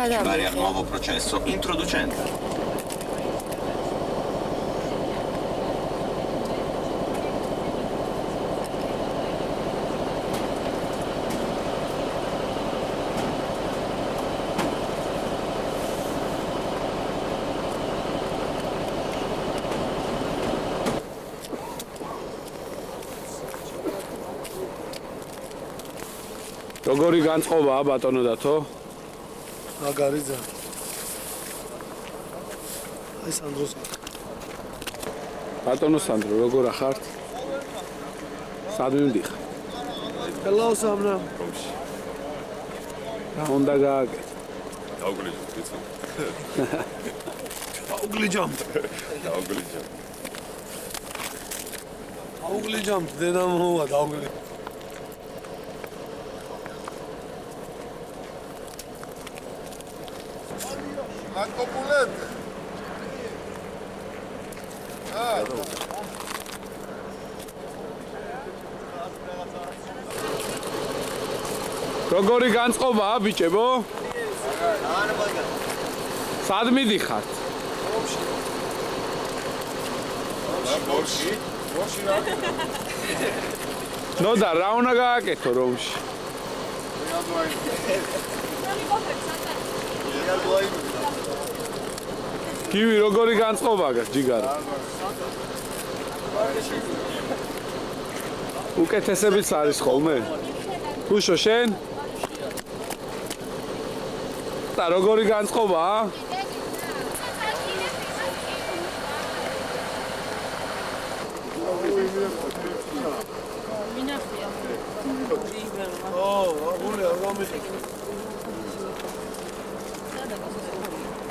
Varia nuovo processo introducente. როგორი განწყობაა ბატონო დათო? მაგარი ძა. აი სანდროს. ბატონო სანდრო, როგორ ახართ? სად მივდიხარ? ხელაოს ამნა. რა უნდა გააკეთო? დაუგლიჯო, ვიცი. აუგლიჯამთ. დაუგლიჯო. აუგლიჯამთ, დედა მოვა დაუგლიჯ. Antopulete. როგორი განწყობაა ბიჭებო? სად მიდიხართ? ბორში. ბორში რა? ნო და რა უნდა გააკეთო რომში? კივი როგორი განწყობაა ჯიგარა? უკეთესებიც არის ხოლმე? უშო შენ? და როგორი განწყობაა?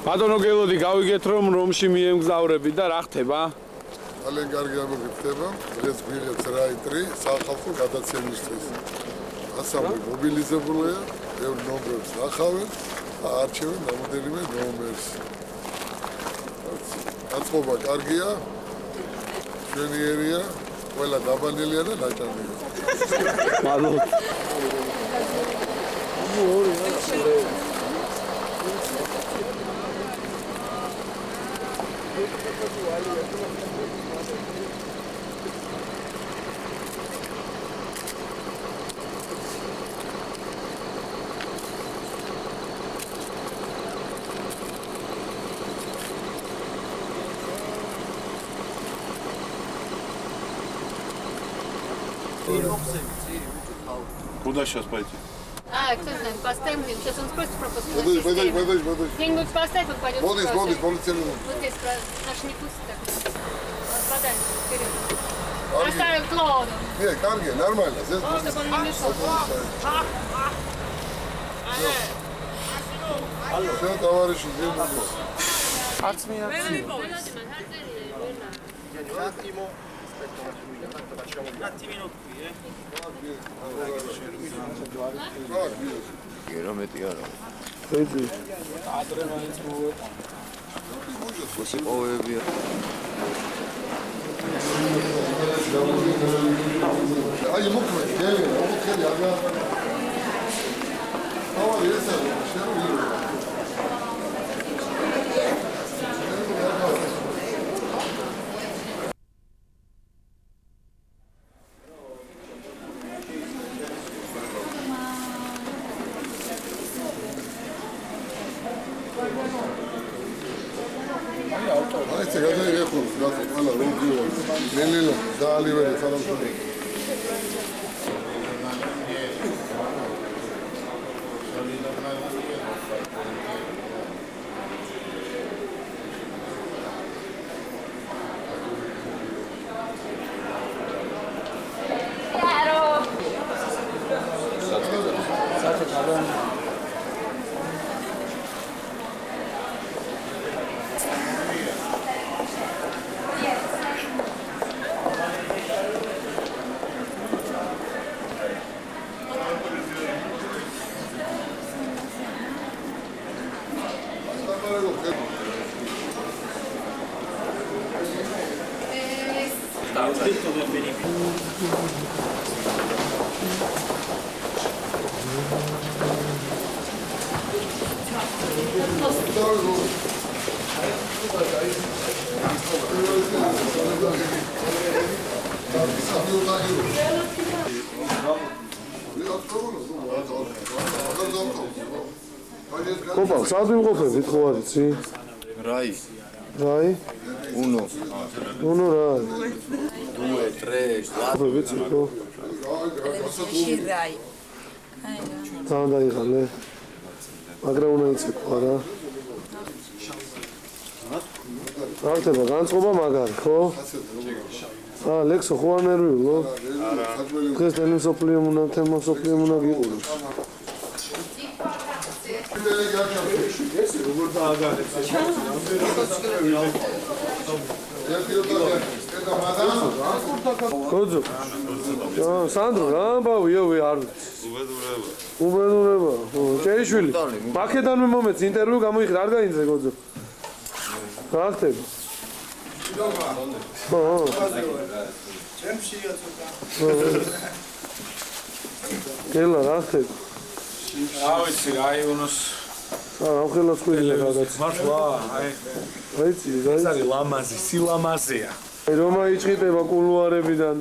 ბატონო გელოდი გავიგეთ რომ რომში მიემგზავრები და რა ხდება? ძალიან კარგი ამბები დღეს გვიღებს რაიტრი სახალხო გადაცემისთვის. ასამბლე მობილიზებულია, ბევრ ნომრებს ახავენ და არჩევენ რამოდენიმე ნომერს. განწყობა კარგია, მშვენიერია, ყველა დაბანელია და ნაჭარია. მადლობთ. Куда сейчас пойти? Кто знает, поставим, сейчас он спросит пропуск. Подожди. Где-нибудь поставь, он пойдет. Молодец, целый. Вот здесь наши не пустят. Подай, вперед. Оставим Клоуну. Не, карги, нормально. Здесь Чтобы он не мешал. Все, товарищи, здесь Opa, sādi imყოფებით ხო არ იცი? Rai, რაი? uno, Uno რა? 2, 3, 4. imყოფებით ხო? Shirai. ძალიან დაიღალე. მაგრამ უნდა იცი ხო რა? რა ხდება, განწყობა მაგარი, ხო? ლექსო ხო არ ნერვიულო? დღეს თემი სოფლიო უნდა თემა სოფლიო უნდა გიყუროს. გოძო. სანდრო რა ამბავია ვე არ უბედურება. ჭეიშვილი. მაკედანმე მომეც ინტერვიუ გამოიხდა არ გაინძე გოძო. რა ხდება? კელა რა ხდება? რა ვიცი, რაიონოს ამ ხელას ხვიდია რაღაც. მართლა, აიცი, ეს არის ლამაზი, სილამაზეა. რომა იჭიტება კულუარებიდან.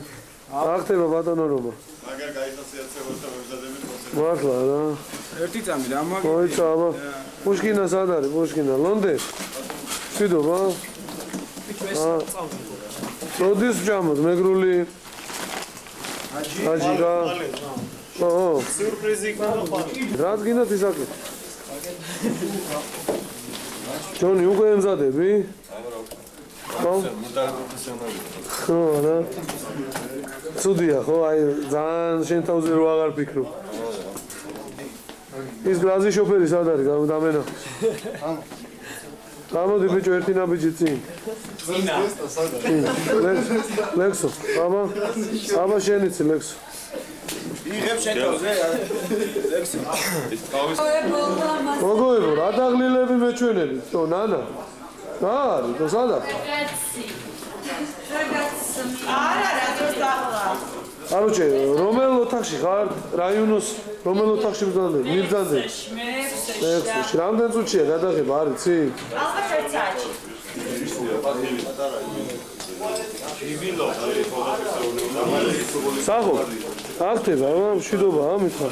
რა ხდება ბატონო რომა? მაგარ გაიხასიათებოთ და მემზადებით კონცერტი. მართლა რა. ერთი წამი და მაგ მოიცა აბა. პუშკინა სად არის? პუშკინა ლონდონში. მშვიდობა. როდის ვჯამოთ მეგრული? აჯი რა. სიურპრიზი იქნება. რა გინდათ ისაკი? ჯონი უკვე ემზადები? ხო? ხო რა. ცუდია ხო? აი ძალიან შენ თავზე რო აღარ ფიქრობ. ის გრაზი შოფერი სად არის? გამოდამენა. გამოდი ბიჭო ერთი ნაბიჯი წინ. ლექსო, აბა შენიცი ლექსო. იღებ შენ თავზე ლექსი. მოგოებო, რა დაღლილები მეჩვენები? თო ნანა. რა არის? თო სადა? არა, რა დროს დაღლა. არუჩე, რომელ ოთახში ხარ? რაიონოს რომელ ოთახში მიბრძანდები? მე-6-ში. რამდენ წუთია გადაღება, არ იცი? ალბათ ერთ საათში. სახო, რა ხდება, მშვიდობა, მითხა.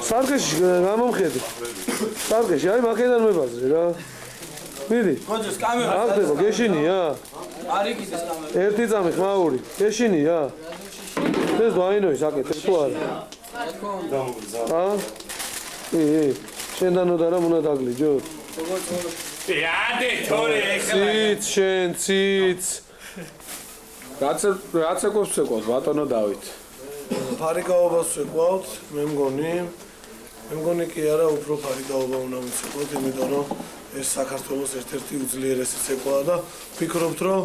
სარგეში გამომხედი. სარგეში, აი მაკედან მებაზრე რა. მიდი. გოძოს კამერა. რა ხდება, გეშინია? არ იქიდეს კამერა. ერთი წამი ხმაური. გეშინია? ეს დაინოის აკეთებ თუ არა? შენდანო და რამ უნდა დაგლიჯოთ? იადე, თორე ეხლა. ციც. რაც ეკობს ეკობს ბატონო დავით. ფარიკაობას ვეკვავთ, მე მგონი კი არა, უფრო ფარიკაობა უნდა ვიცეკვოთ, იმიტომ რომ ეს საქართველოს ერთ-ერთი უძლიერესი ცეკვაა და ვფიქრობთ, რომ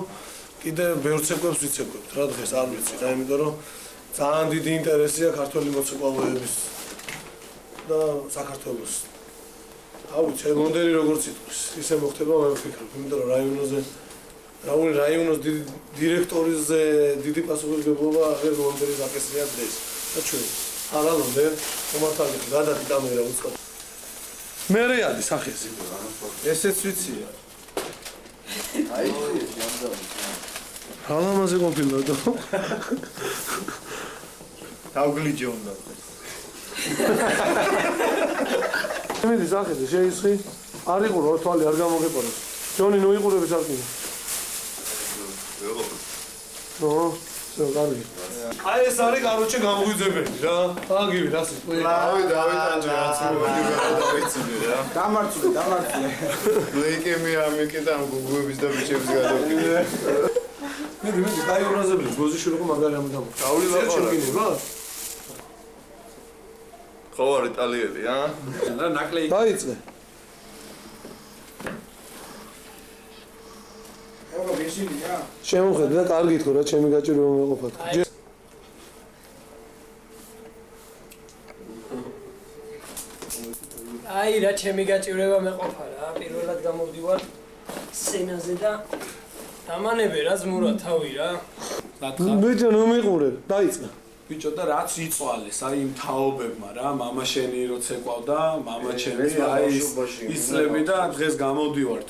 კიდე ბევრ ცეკვებს ვიცეკვებთ რა დღეს, არ ვიცი რა, იმიტომ რომ ძალიან დიდი ინტერესია ქართველი მოცეკვავეების და საქართველოს. ავიცი, ლონდონი როგორც იტყვის, ისე მოხდება, მე ვფიქრობ, იმიტომ რომ რაიონოს დირექტორიზე დიდი პასუხისმგებლობა აღარ ლონდონის აკისრია დღეს. და ჩვენ არა ლონდონი, მომართალი გადადი კამერა უცხო. მე რეალი სახეზე. ესეც ვიცია. ალამაზე კონფილდო. დავგლიჯე უნდა. მიდი სახეზე შეისხი. არ იყურო თვალი არ გამოგეპაროს. ჯონი ნუ იყურები სარკინო. შო კარგი. აი ეს არის გაროჩე გამოგვიძებელი რა. აგივი რა სიტყვი. დავით რაც დავიცინე რა. დამარცხული. ლეიკემი ამიკეთა გუგუების და ბიჭების გადავკიდე. მიდი, კაი ურაზებელი, გოზიშვილი ხო მაგარი ამ გამო. დავლილა რა? ხო არ იტალიელი, ა? რა ნაკლეი. დაიწყე. აბა გეშინია. შემოხედე და კარგი თქო რა, ჩემი გაჭირვა მეყოფათ. აი რა ჩემი გაჭირება მეყოფა რა, პირველად გამოვდივარ სცენაზე და დამანებე რა ზმურა თავი რა. ბიჭო ნუ მიყურებ, დაიწყე. ბიჭო და რაც იწვალეს აი იმ თაობებმა რა მამა შენი როცა ეკვავდა მამა ჩემი აი ის წლები და დღეს გამოდივართ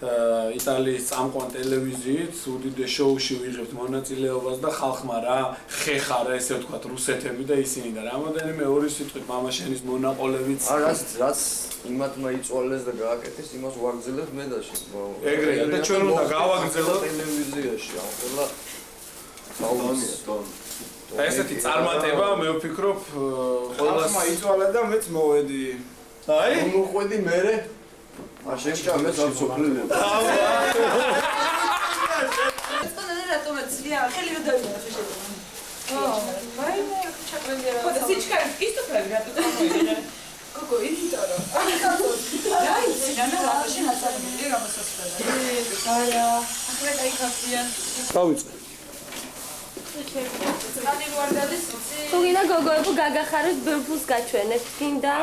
იტალიის წამყვან ტელევიზიით უდიდეს შოუში ვიღებთ მონაწილეობას და ხალხმა რა ხეხარა ესე ვთქვათ რუსეთები და ისინი და რამოდენიმე ორი სიტყვით მამა შენის მონაყოლებიც რაც იმათმა იწვალეს და გააკეთეს იმას ვაგრძელებთ მე და ეგრეა და ჩვენ უნდა გავაგრძელოთ ტელევიზიაში ამ ყველა თაობია და ესეთი წარმატება მე ვფიქრობ ყველას იწვალა და მეც მოვედი აი მოყვედი მერე შემჭამეს არ სოფლები სკოლა რატომაც ზია ხელი ვერ დავიდა ხოდა სიჩქარე ისწრაფები რატო წამოიღე გოგო იტარო აი სინანა ლაფაში ნაცალები გამოსასწრება არა ახლა დაიქაფიან დავიწყე თუ გინდა გოგოებო გაგახაროთ ბერფულს გაჩვენებთ გინდა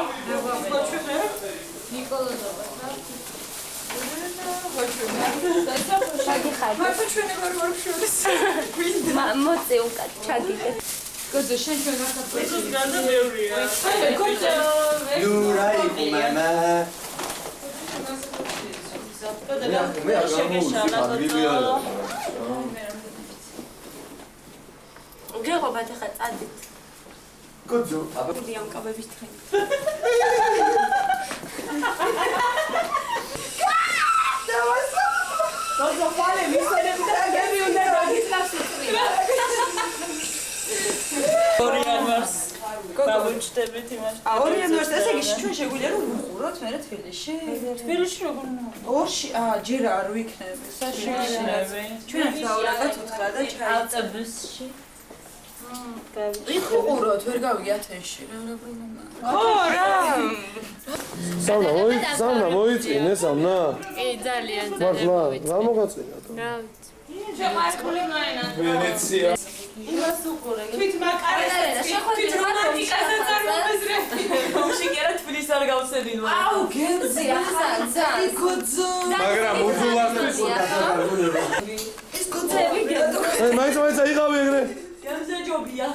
მოწე უკან ჩაგიგეთ გოძო შენ ჩვენ არ ეს განდა მეურია ნურა იყო მამა მე არ გამოვიდა გეღობათ ახლა წადით გოძო დიამ კაბების თხენ გოძო ხალე მისცემ და გები უნდა დაგისწრაფო ორი ანვარს გავუჩდებით იმას ორი ანვარს ესე იგი ჩვენ შეგვიძლია რომ ვუყუროთ მე თბილისში თბილისში როგორ ორში ჯერ არ ვიქნები საშუალო ჩვენ დავრაგათ უთხრა და ჩაი ავტობუსში ვიყუროთ ვერ გავიგე ათენში რა პრობლემაა ხო რა სამნა მოიწინე სამნა კი ძალიან მართლა რა მოგაწინა რა შემარკული მაინა ვენეცია იმას უყურე თვით მაკარეს თვით რომანტიკაზე წარმომეზრები რომში კი არა თბილისს არ გავსედინო აუ გემზია ხანძარი გოძო მაგრამ უძულასთვის ეს გოძები გეტო მაინც აიღავი ეგრე გემზე ჯობია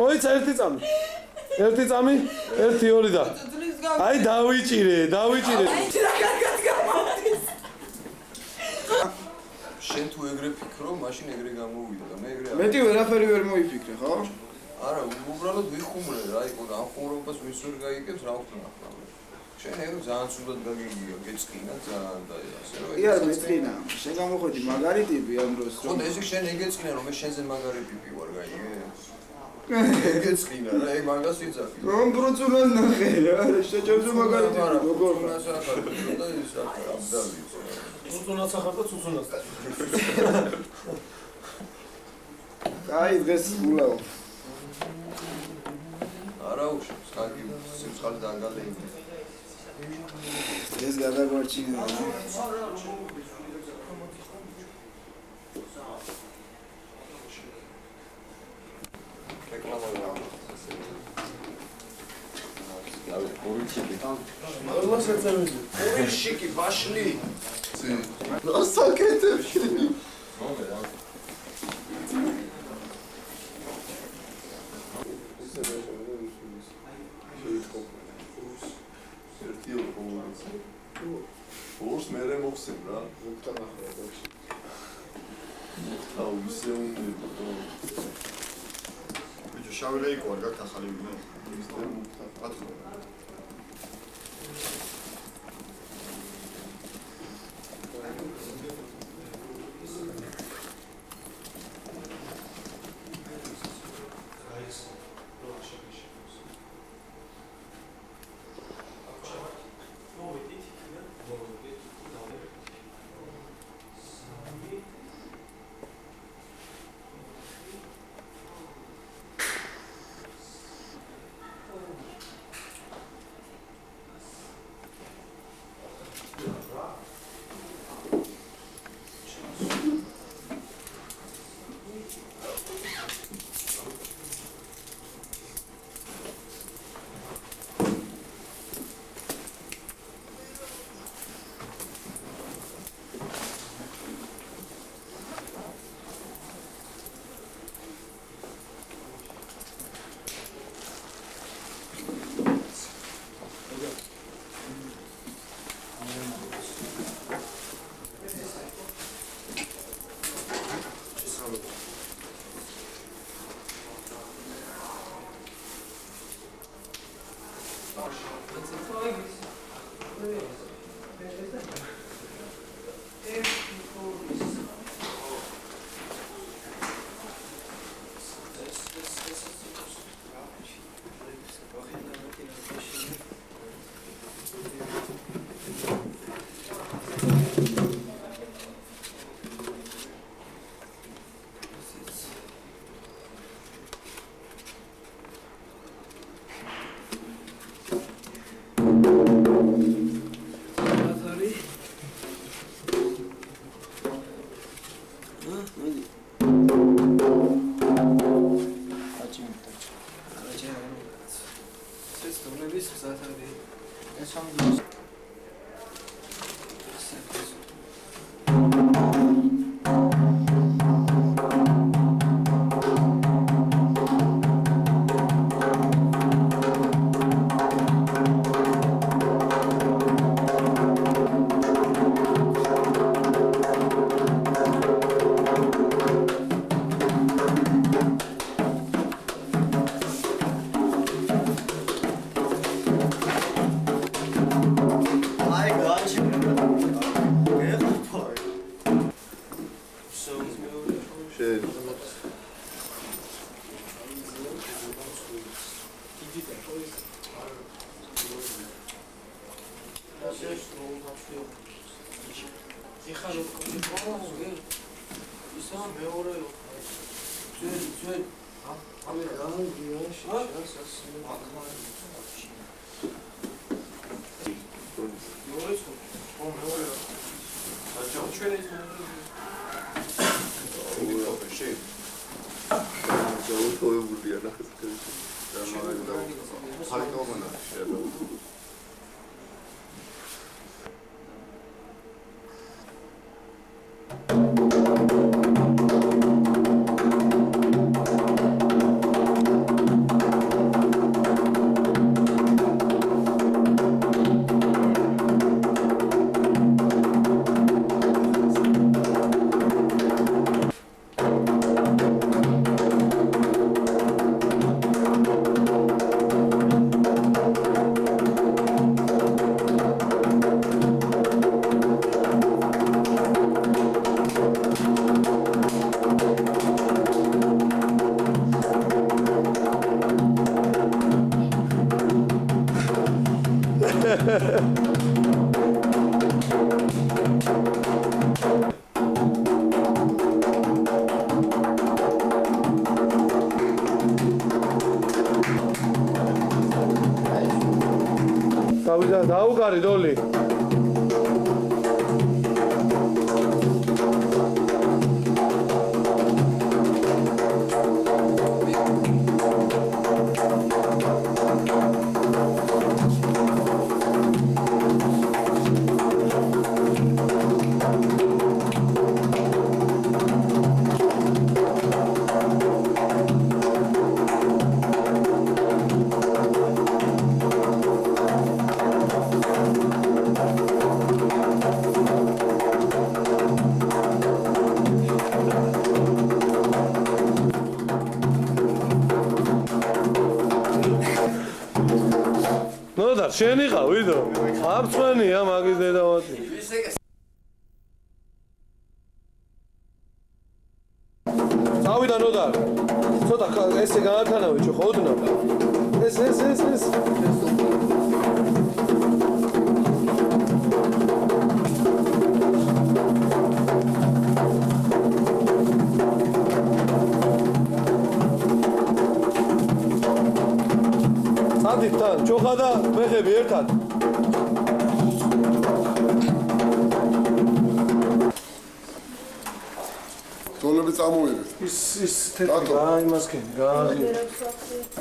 ოიცა ერთი წამი ერთი ორი და აი დავიჭირე რა კარგად გამოვიდეს შენ თუ ეგრე ფიქრო მაშინ ეგრე გამოვიდა და მე ეგრე მეტი ვერაფერი ვერ მოიფიქრე, ხო? არა უბრალოდ ვიხუმრე რა იყო და ამ ხუმრობას ვის ვერ გაიგებს რა ვქნა ახლა შენ ეგრე ძალიან ცუდად გაგიგია გეწყინა ძალიან და ასე რომ კი არ მეწყინა. შენ გამოходი მაგარი ტიპი ამ დროს. ხო და ესე შენ ეგეწყინა რომ მე შენზე მაგარი ტიპი ვარ გაიგე ეგეწყინა რა ეგ მაგას იცახი რომ პროცულან ნახე რა შეჭამზე მაგარი ტიპი როგორ ნასა ხარ და ის აბდალი უცუნაც ახარ და უცუნაც აი დღეს გულაო არა უშავს კარგი სიმცხალე დანგალეინე ეს გადაგვარჩინა ყველა შეწევილი ორი შიკი ბაშლი ასაკეთებში ორს მერე მოხსენ რა აუ ისე უნდა ბიჭო შავი რეიკო არ გაქვს ახალი ვინმე დაუგარი დოლი შენი ხარ ვიდო აბცვენია მაგის დედავატი წავიდა ნოდარ ცოტა ესე გაათანავე ჩო ხოდნა ეს სადიდან ჩოხა და მეხები ერთად დოლები წამოვიდეთ ის თეთრი გაიმასკენ გააღი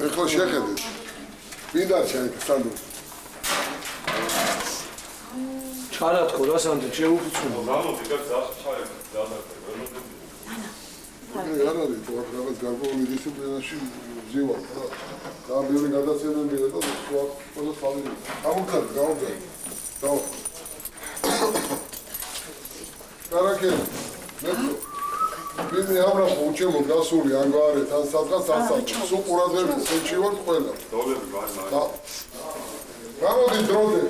ეხლა შეხედე ვინ არის შენ სანდო ჩარათქო რა სანდო შეუფუცუნო გამოდიკაც ჩაერთო არ არის თუ რაღაც გარკვეული დისციპლინაში ზივა და ბევრი გადაცემები და სხვა თავი გამოგზავნე დავა კარაკე მეტო ვინმე ამრახო უჩემო გასული ანგარეთ ან სადღაც ასაკ სულ ყურადღებით შეჩივარ ყველა დოლები გაიმართა გამოდი დროზე.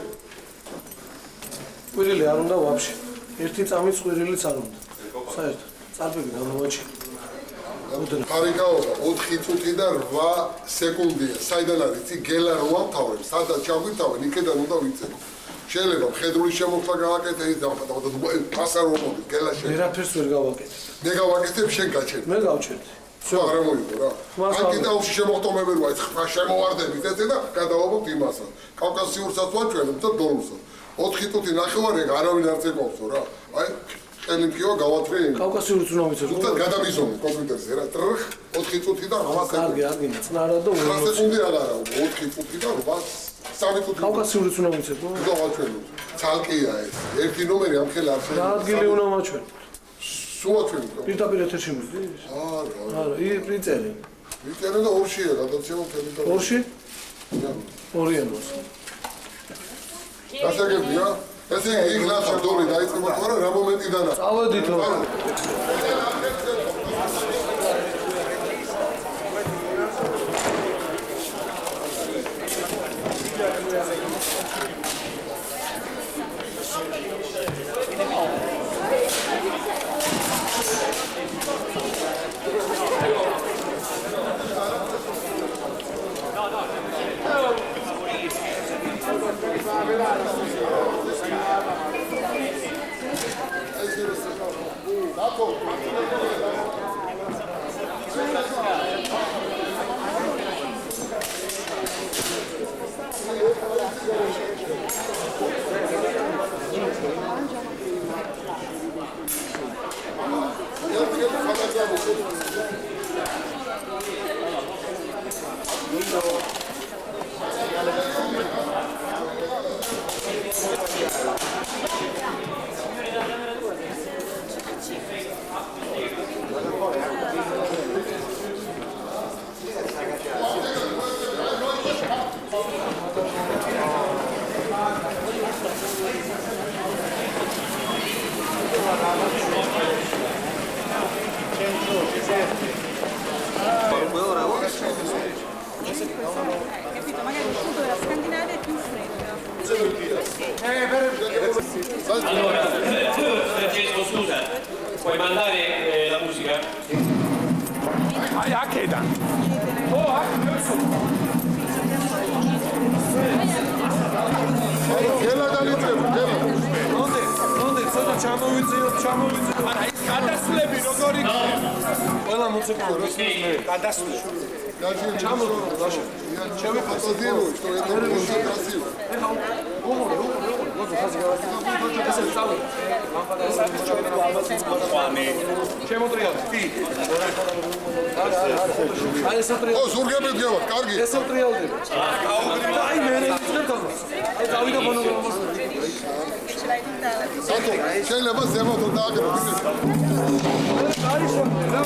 ყვირილი არ უნდა ვაფშე. ერთი წამის ყვირილიც არ უნდა. საერთოდ. წარბები გამოვაჩინე. ხარიკაობა 4 წუთი და 8 სეკუნდია. საიდან არის? იცი გელა რო ავთავრებს, სადაც ჩაგვითავენ, იქედან უნდა ვიწევო. შეიძლება მხედრული შემოხლა გააკეთე ის და პასა რომ მოდის გელაში. ვერაფერს ვერ გავაკეთებ. მე გავაკეთებ შენ გაჩერდი. მე გავჩერდი. სულ აღარ მოიგო რა. ან კიდეში შემოხტომები როა ის ხმა შემოვარდებით ესე და გადავაბობთ იმასაც. კავკასიურსაც ვაჩვენებ და დოლუსაც. 4 წუთი ნახევარი არავინ არ წეკავსო რა. აი ყელი მქიო გავათრე. კავკასიურიც უნდა ვიცოდე. თუმცა გადამიზომე კომპიუტერზე რა. 4 წუთი და 8 სეკუნდი. კარგი, არ გინდა წნარა და 8 სეკუნდი არ არა. 4 წუთი და 8 3 წუთი. კავკასიურიც უნდა ვიცოდე. უნდა ვაჩვენო. ცალკეა ეს. ერთი ნომერი ამ ხელა არ შეიძლება. რა ადგილი უნდა ვაჩვენო? სულ ვაჩვენო. პირდაპირ ეთერში მივიდეს? არა, პრინცელი. ვიწერე და ორშია გადაცემა მთელი და. ორში? ორიანოს. გასაგებია? ესე იგი იქ ნახავ დოლი დაიწყება თორე რა მომენტიდან არის. წავედითო. Allora, Francesco, scusa, puoi mandare la musica? Akeda. Oh, გელა დალიწყება, გელა. ნონდე, ცოტა ჩამოვიძიოთ. არა, ის გადასვლები როგორ იქნება? ყველა მოცეკვავე რო გადასვლები. ჩამოვიძიოთ. Шевипасадину, что это очень красиво. О, ზურგები დგება, კარგი. ესა ტრიალდება. აი მე ვიწევ. აი დავიდა ფონოგრამა. სათო, შეიძლება ზემოთ დააგრო. არის რა.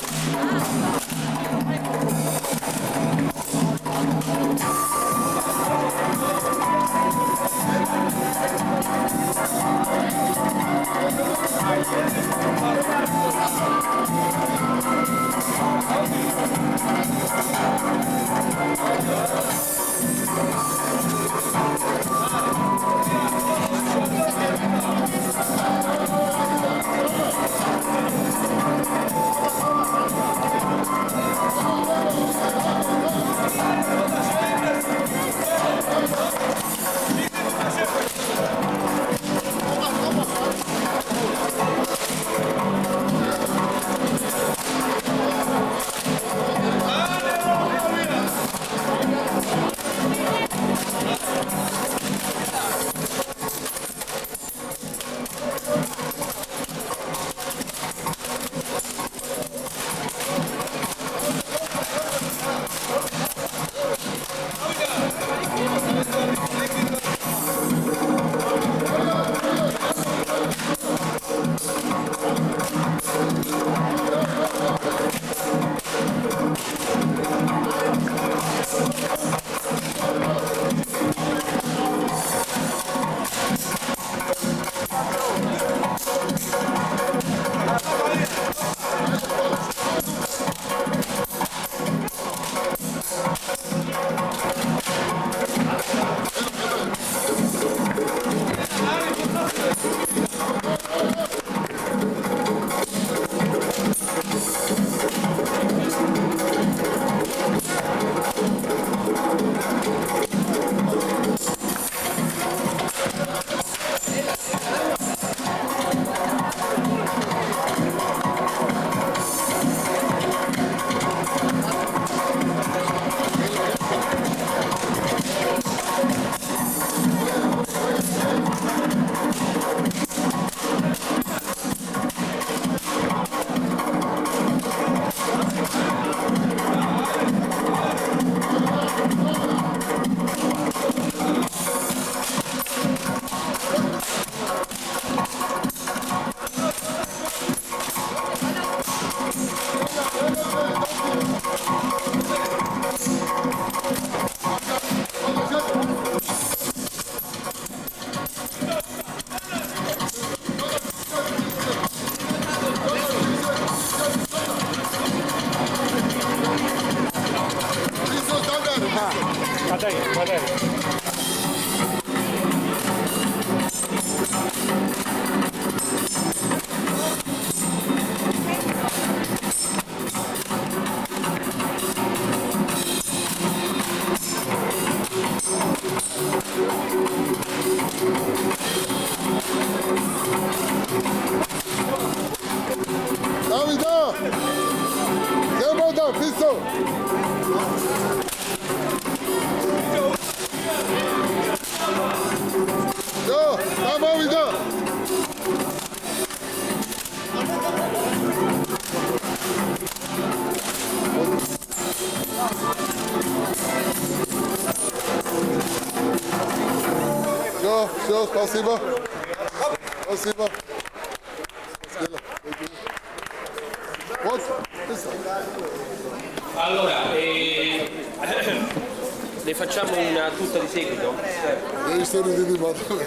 Все, спасибо. Спасибо. Вот. Allora, ne facciamo una tutta di seguito? Devi stare di mattina.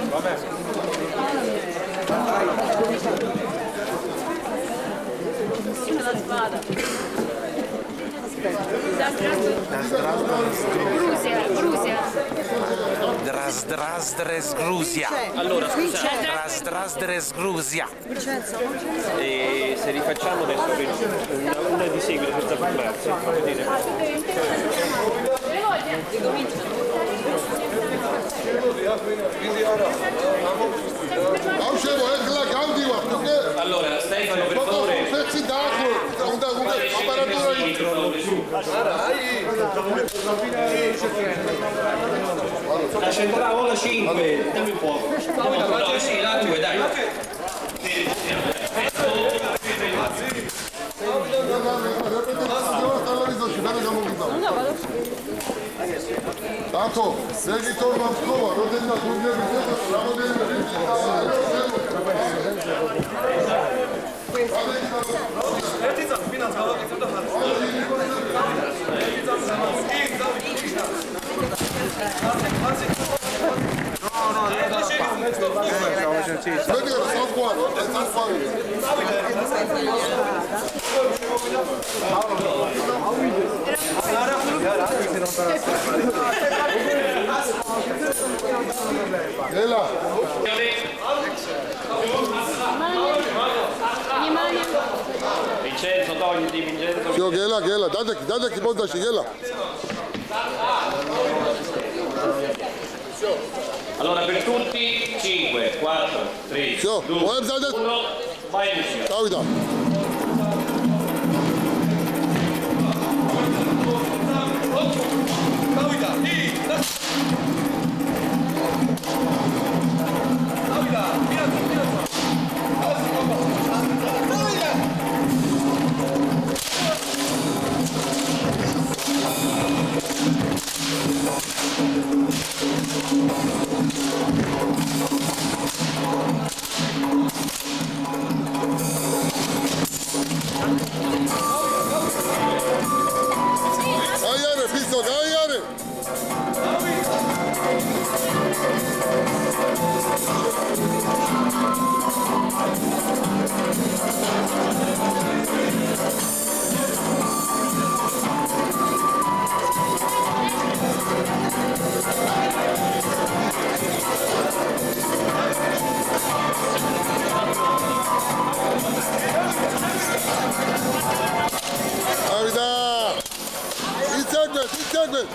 Vabbè. Dras Gruzia. Allora, scusa. Dras Gruzia. E se rifacciamo adesso una di seguito senza fermarsi, fa vedere. Allora, Stefano, per favore. La centrale o la 5, dammi un po'. No, sì, la 2, dai. Tato, vedi torna a scuola, non devi Ela. Vincenzo, togliti, Vincenzo. Все, Гела, дадaki, бондаshi, Гела. Allora, per tutti, 5, 4, 3, 2, 1, vai in missione. Davida. Ayare, piston, ayare. Davida. İçecek.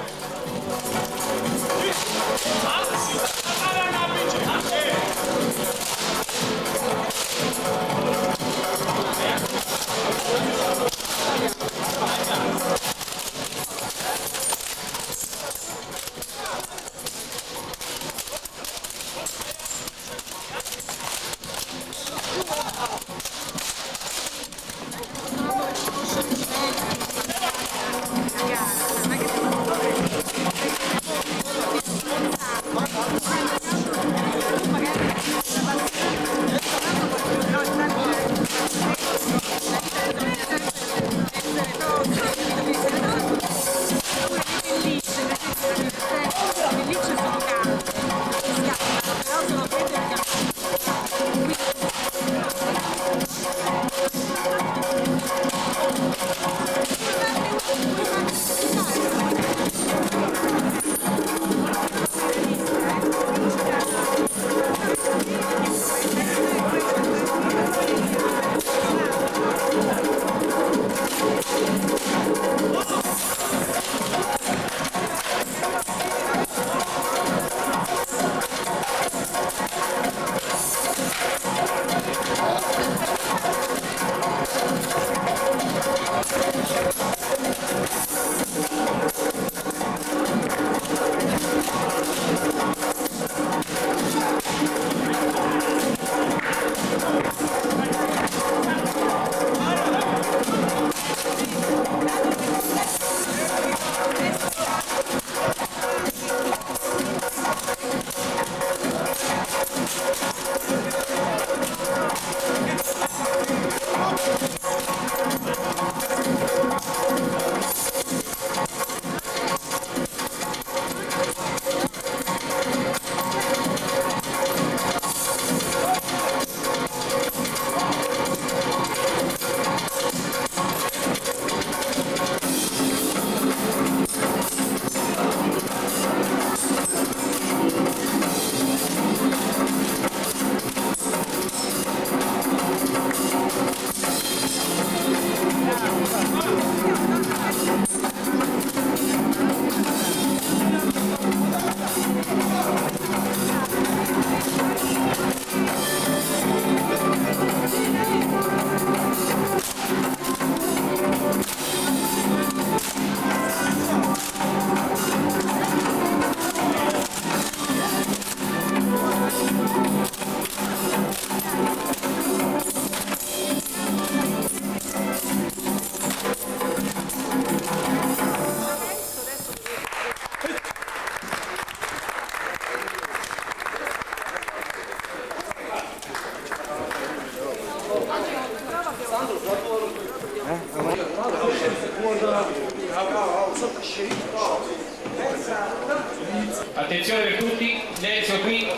Attenzione per tutti, Nelson qui.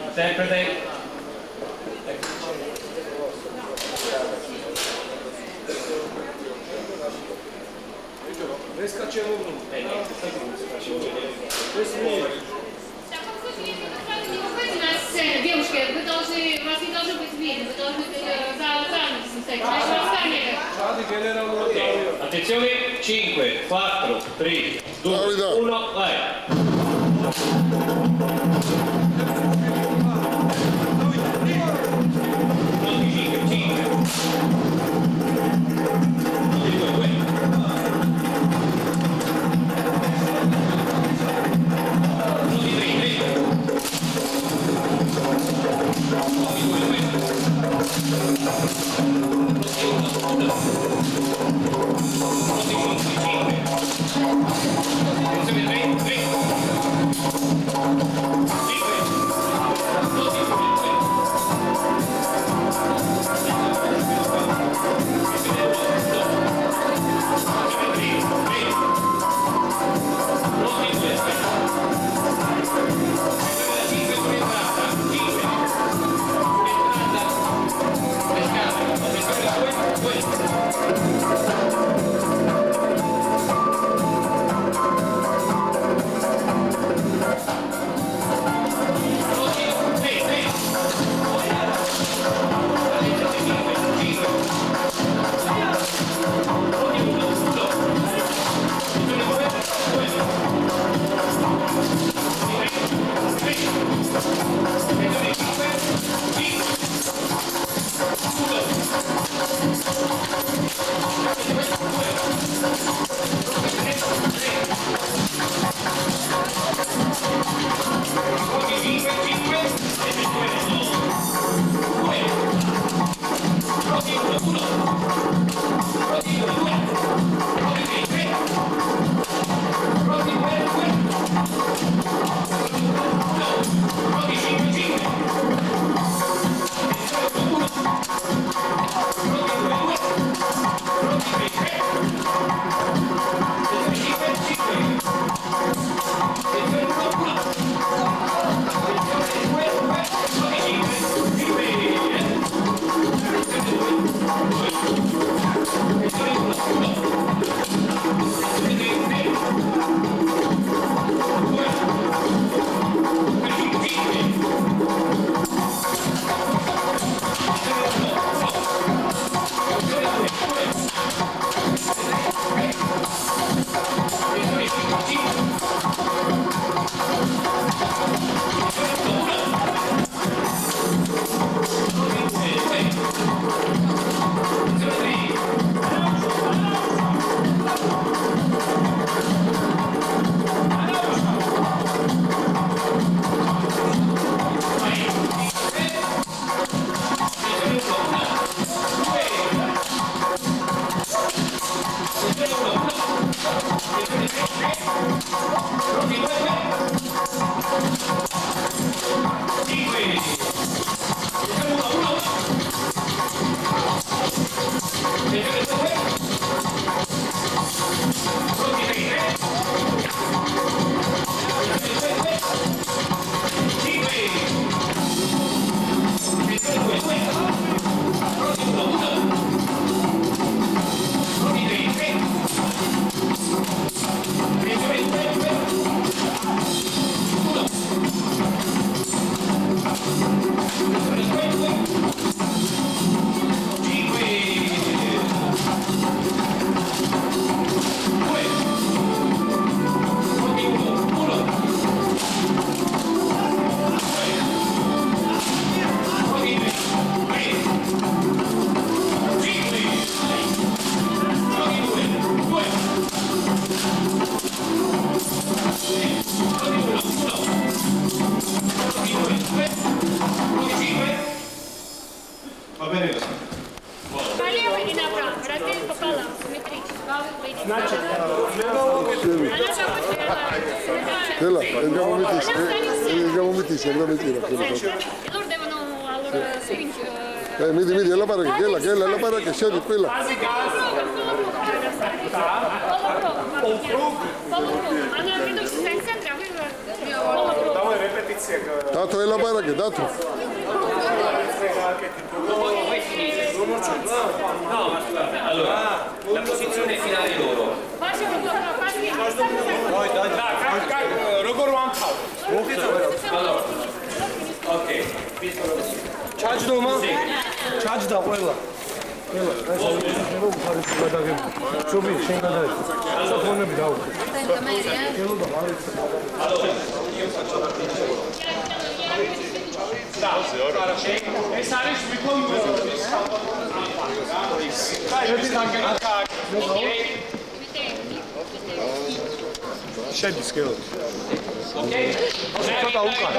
Interprete. Девушки, вы должны, у вас не должно быть видно, вы должны занавесом стоять, иначе вас камера. Attenzione, 5, 4, 3, 2, 1, vai. Gela, ez გამომიტის, და მეწირა. Allora devono მidi, ელაპარაკე, გელა, ელაპარაკე, შედი ყველა. Allora credo che sia in centro, Давай репетиция. Dato ელაპარაკე, dato. Allora, la posizione finale loro. როგორ ვამთავ? Allora. Ok. ჩაჯდომა? ჩაჯდა ყველა. ჩუბი, შენ გადაიწყო. საფონები დაუხო. ეს არის თვითონ შედის კელო. ოკეი. ცოტა უკან.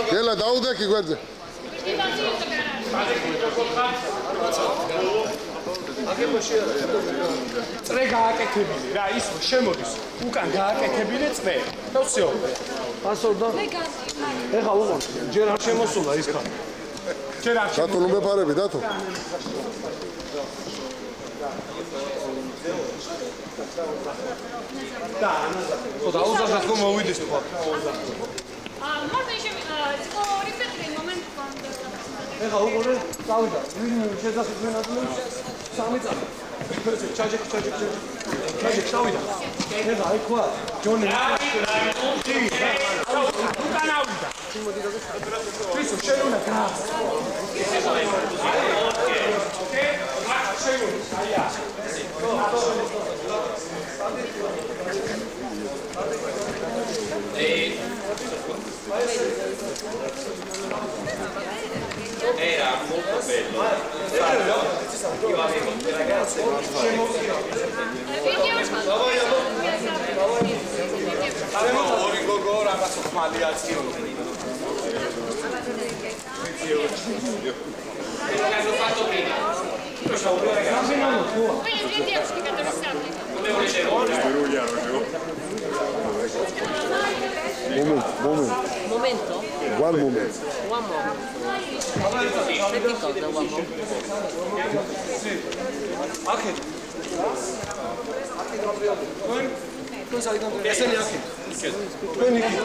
Gela, დაუდექი გვერდზე. წრე გააკეთებინე რა ის შემოდის უკან გააკეთებინე წრე და всё ასორდა ეხა უყურე ჯერ არ შემოსულა ის ხა ჯერ არ დათო ნუ მეფარები დათო და ხო დაუზარდა რომ მოვიდეს თქვა можно еще репетировать момент когда ეხა უყურე წავიდა შეძახის მენაძლევს 3 წელი ჩაჯექ წავიდა ეხა აი ხვა ჯონი უკან ავიდა ის შენ უნდა გა ოკეი შენ აია Era molto bello. Io avevo due ragazze. Hanno fatto prima. Io ho due ragazze. Quelle due девушки, которые stanno. Come volevo. Momento. One moment. Perché cosa uomo? Anche. Cosa hai dato? Essere anche. Vieni qui.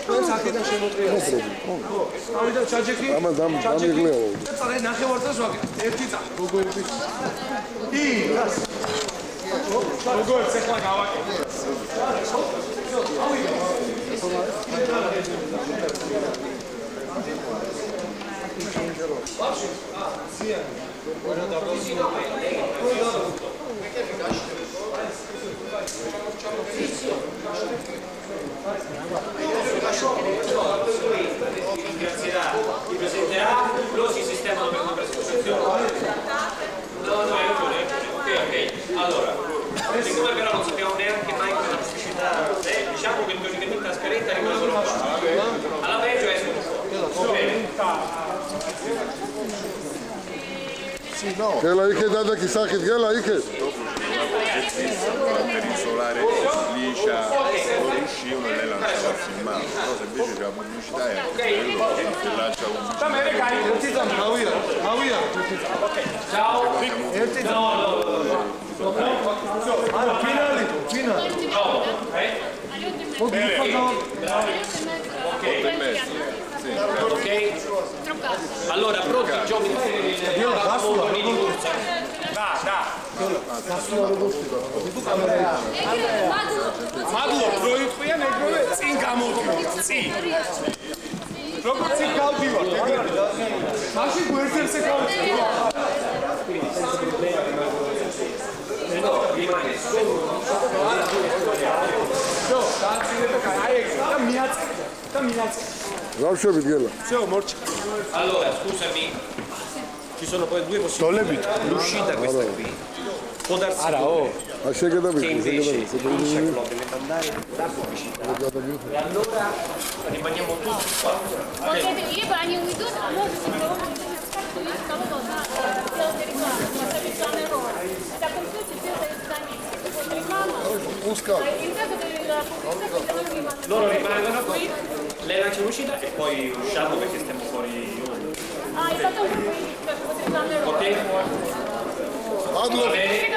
Cosa hai dato შემოტრია? ავიდა ჩაჯექი. დამიგლეო. წარე ნახევარწელს ვაგე. ერთი წამი. როგორ ის? ი, რას? როგორ ეხლა გავაკეთე? ავიდა. Вообще, зия. Ora da prosima. Ti presenterà, loro si sistemano per una presentazione. No, hai ragione. Ok. Allora, siccome però non sappiamo neanche mai cosa pubblicità è, diciamo che logicamente la scaletta rimangono qua. Alla peggio escono. Bene. Gela, ikhe dadaki sakhit, gela, ikhe. Per isolare liscia riuscivano e lei lanciava a filmare, però se invece c'è la pubblicità è quello che lancia pubblicità. Da me regali, tutti da Mawira. Ok. Ciao. Allora, finale. Ok? Allora, pronti, giochi. Da. Madlo, პროექტია მეგროვე წინ გამოდივარ, წინ. როგორ წინ გავდივარ, ეგრე. მაშინ გვერდებზე გავდივარ. Всё, da miazza. Ravshebit gela. Всё, morcia. Allora, scusami. Ci sono poi due possibilità. L'uscita questa qui. Può darsi E allora rimaniamo tutti qua. Io bagni un minuto, allora si trova Loro rimangono qui, lei lancia l'uscita e poi usciamo perché stiamo fuori. Ah, è stato Ok? Va bene?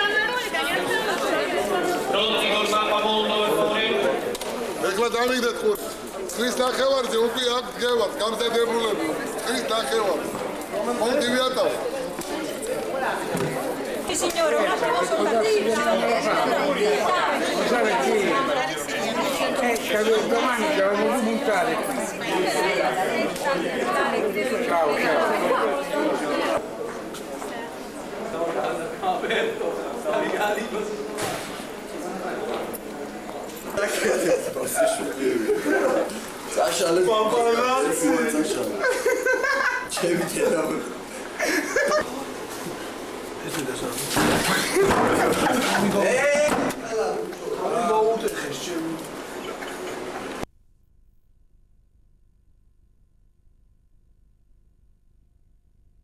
Pronti col mappamondo per favore? ეხლა დამიგდეთ ხურს. ხრის ნახევარზე უკვე აქ დგევართ გამზადებულები. ხრის ნახევარზე. მომდი ვიატავ. Signore, un attimo domani ci avevamo due buttare. Ciao, ciao. Sasha, let's go. Papa,